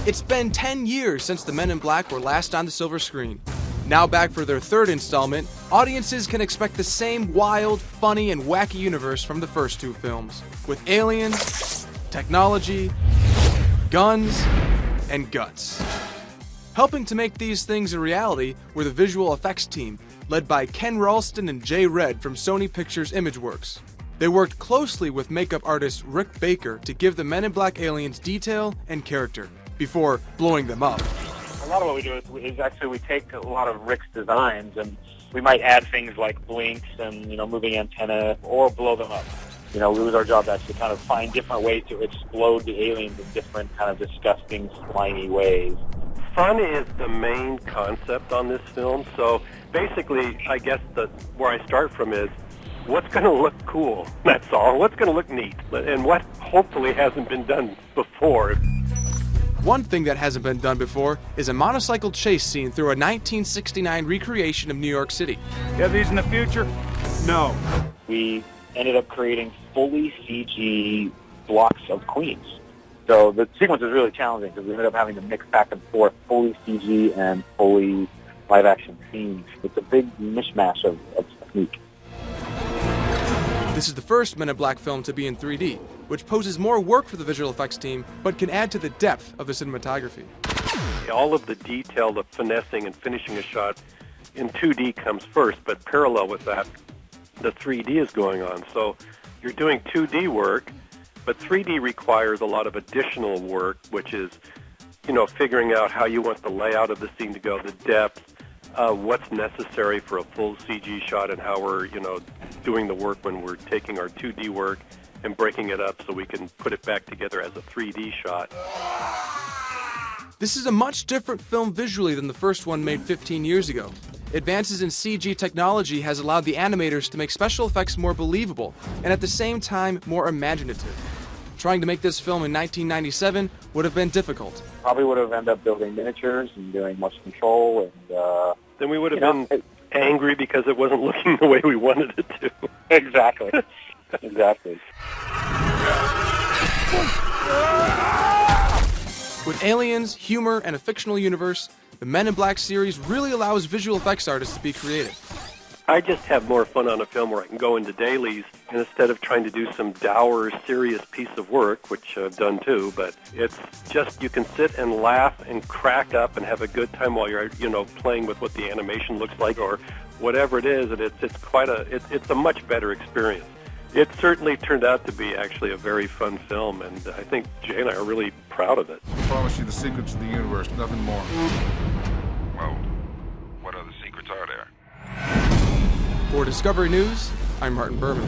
It's been 10 years since the Men in Black were last on the silver screen. Now back for their third installment, audiences can expect the same wild, funny, and wacky universe from the first two films, with aliens, technology, guns, and guts. Helping to make these things a reality were the visual effects team, led by Ken Ralston and Jay Red from Sony Pictures Imageworks. They worked closely with makeup artist Rick Baker to give the Men in Black aliens detail and character, before blowing them up. A lot of what we do is actually we take a lot of Rick's designs and we might add things like blinks and, moving antenna or blow them up. It was our job to actually kind of find different ways to explode the aliens in different kind of disgusting, slimy ways. Fun is the main concept on this film, so basically I guess where I start from is what's going to look cool, that's all. What's going to look neat, and what hopefully hasn't been done before. One thing that hasn't been done before is a motorcycle chase scene through a 1969 recreation of New York City. You have these in the future? No. We ended up creating fully CG blocks of Queens. So the sequence is really challenging because we ended up having to mix back and forth fully CG and fully live-action scenes. It's a big mishmash of technique. This is the first Men in Black film to be in 3D, which poses more work for the visual effects team, but can add to the depth of the cinematography. All of the detail, the finessing and finishing a shot in 2D comes first, but parallel with that, the 3D is going on. So you're doing 2D work, but 3D requires a lot of additional work, which is, figuring out how you want the layout of the scene to go, the depth, what's necessary for a full CG shot, and how we're, doing the work when we're taking our 2D work and breaking it up so we can put it back together as a 3D shot. This is a much different film visually than the first one made 15 years ago. Advances in CG technology has allowed the animators to make special effects more believable, and at the same time, more imaginative. Trying to make this film in 1997 would have been difficult. Probably would have ended up building miniatures and doing motion control, and then we would have been angry because it wasn't looking the way we wanted it to. Exactly. Exactly. With aliens, humor, and a fictional universe, the Men in Black series really allows visual effects artists to be creative. I just have more fun on a film where I can go into dailies, and instead of trying to do some dour, serious piece of work, which I've done too, but it's just you can sit and laugh and crack up and have a good time while you're, playing with what the animation looks like or whatever it is, and it's a much better experience. It certainly turned out to be actually a very fun film, and I think Jay and I are really proud of it. I promise you the secrets of the universe, nothing more. Well, what other secrets are there? For Discovery News, I'm Martin Berman.